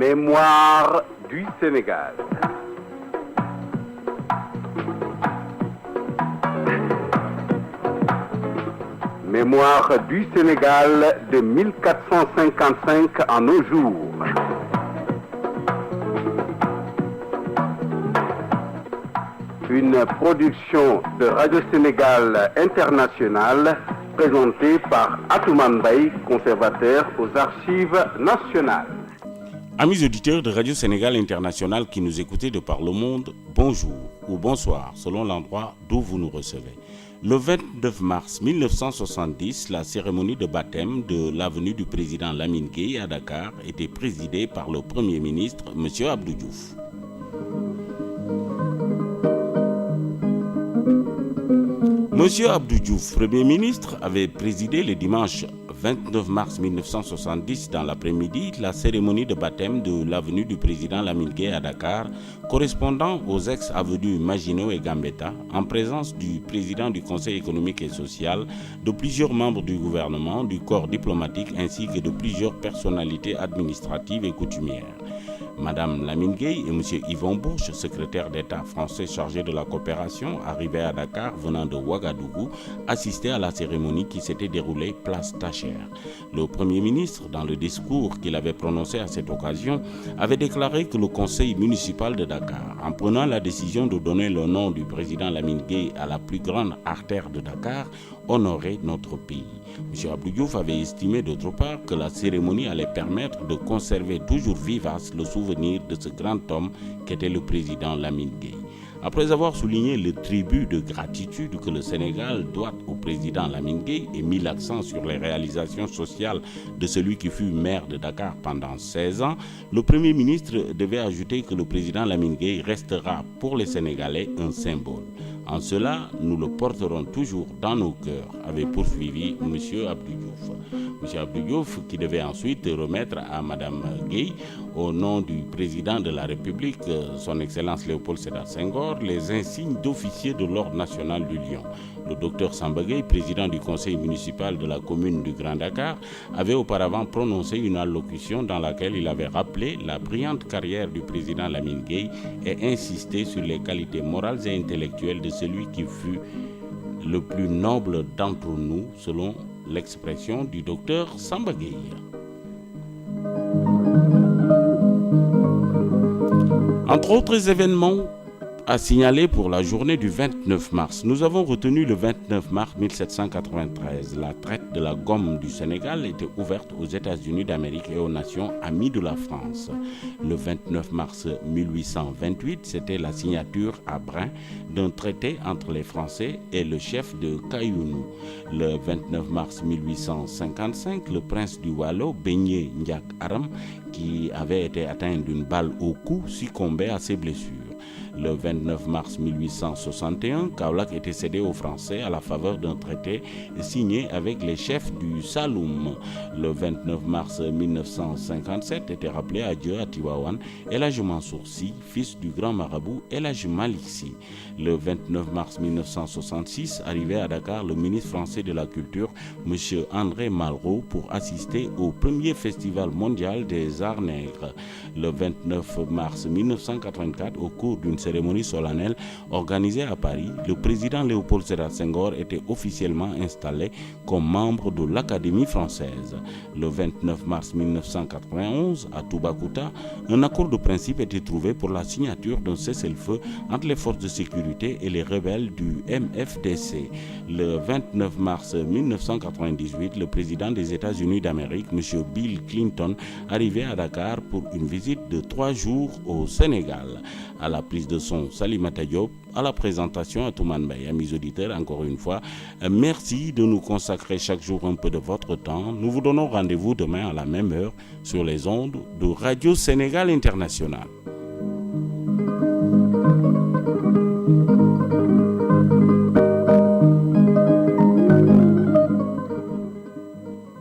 Mémoire du Sénégal. Mémoire du Sénégal de 1455 à nos jours. Une production de Radio Sénégal International présentée par Atoumane Mbaye, conservateur aux Archives nationales. Amis auditeurs de Radio Sénégal International qui nous écoutez de par le monde, bonjour ou bonsoir selon l'endroit d'où vous nous recevez. Le 29 mars 1970, la cérémonie de baptême de l'avenue du président Lamine Gueye à Dakar était présidée par le Premier ministre, M. Abdou Diouf. M. Abdou Diouf, Premier ministre, avait présidé le dimanche 29 mars 1970 dans l'après-midi la cérémonie de baptême de l'avenue du président Lamine Gueye à Dakar, correspondant aux ex-avenues Maginot et Gambetta, en présence du président du Conseil économique et social, de plusieurs membres du gouvernement, du corps diplomatique ainsi que de plusieurs personnalités administratives et coutumières. Madame Lamine Gueye et M. Yvon Bourche, secrétaire d'État français chargé de la coopération, arrivés à Dakar venant de Ouagadougou, assistaient à la cérémonie qui s'était déroulée place Tacher. Le Premier ministre, dans le discours qu'il avait prononcé à cette occasion, avait déclaré que le conseil municipal de Dakar, en prenant la décision de donner le nom du président Lamine Gueye à la plus grande artère de Dakar, honorait notre pays. M. Abdou Diouf avait estimé d'autre part que la cérémonie allait permettre de conserver toujours vivace le souvenir de ce grand homme qu'était le président Lamine Gueye. Après avoir souligné le tribut de gratitude que le Sénégal doit au président Lamine Gueye et mis l'accent sur les réalisations sociales de celui qui fut maire de Dakar pendant 16 ans, le Premier ministre devait ajouter que le président Lamine Gueye restera pour les Sénégalais un symbole. En cela, nous le porterons toujours dans nos cœurs, avait poursuivi M. Abdou Diouf. M. Abdou Diouf qui devait ensuite remettre à Mme Gueye, au nom du président de la République, son Excellence Léopold Sédar Senghor, les insignes d'officier de l'Ordre national du Lion. Le docteur Samba Gueye, président du conseil municipal de la commune du Grand Dakar, avait auparavant prononcé une allocution dans laquelle il avait rappelé la brillante carrière du président Lamine Gueye et insisté sur les qualités morales et intellectuelles de celui qui fut le plus noble d'entre nous, selon l'expression du docteur Samba Gueye. Entre autres événements à signaler pour la journée du 29 mars, nous avons retenu le 29 mars 1793. La traite de la gomme du Sénégal était ouverte aux États-Unis d'Amérique et aux nations amies de la France. Le 29 mars 1828, c'était la signature à Brin d'un traité entre les Français et le chef de Kayounou. Le 29 mars 1855, le prince du Waalo, Beignet Ndiak Aram, qui avait été atteint d'une balle au cou, succombait à ses blessures. Le 29 mars 1861, Kaolack était cédé aux Français à la faveur d'un traité signé avec les chefs du Saloum. Le 29 mars 1957 était rappelé à Dieu à Tivaouane El Hadj Mansour Sy, fils du grand marabout El Hadj Malick Sy. Le 29 mars 1966, arrivait à Dakar le ministre français de la Culture, M. André Malraux, pour assister au premier festival mondial des arts nègres. Le 29 mars 1984, au cours d'une cérémonie solennelle organisée à Paris, le président Léopold Sédar Senghor était officiellement installé comme membre de l'Académie française. Le 29 mars 1991, à Toubacouta, un accord de principe était trouvé pour la signature d'un cessez-le-feu entre les forces de sécurité et les rebelles du MFDC. Le 29 mars 1998, le président des États-Unis d'Amérique, M. Bill Clinton, arrivait à Dakar pour une visite de 3 jours au Sénégal. À la prise de son, Salimata Diop, à la présentation, Atoumane Mbaye. Amis auditeurs, encore une fois, merci de nous consacrer chaque jour un peu de votre temps. Nous vous donnons rendez-vous demain à la même heure sur les ondes de Radio Sénégal International.